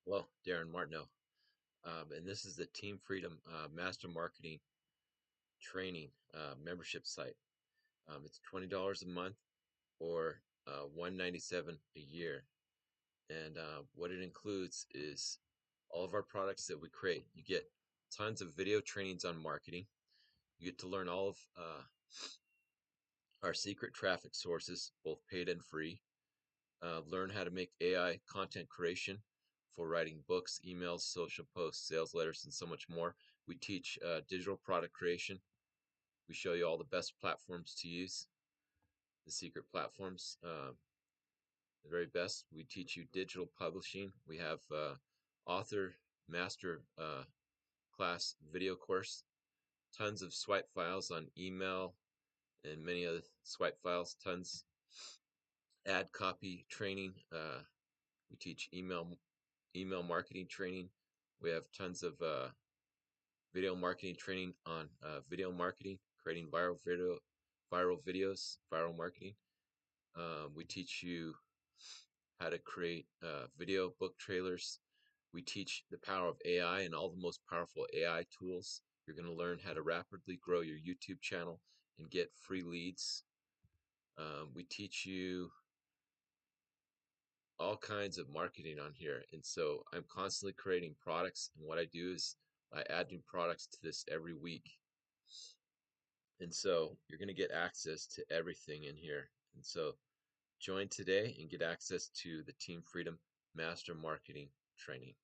Hello, Darin Martineau, and this is the Team Freedom Master Marketing Training membership site. It's $20 a month or $197 a year, and what it includes is all of our products that we create. You get tons of video trainings on marketing. You get to learn all of our secret traffic sources, both paid and free. Learn how to make AI content creation for writing books, emails, social posts, sales letters, and so much more. We teach digital product creation. We show you all the best platforms to use, the secret platforms, the very best. We teach you digital publishing. We have author master class video course, tons of swipe files on email and many other swipe files, tons ad copy training. We teach email marketing training. We have tons of video marketing training on video marketing, creating viral videos, viral marketing. We teach you how to create video book trailers. We teach the power of AI and all the most powerful AI tools. You're going to learn how to rapidly grow your YouTube channel and get free leads. We teach you all kinds of marketing on here. And so I'm constantly creating products. And what I do is I add new products to this every week. And so you're going to get access to everything in here. And so join today and get access to the Team Freedom Master Marketing Training.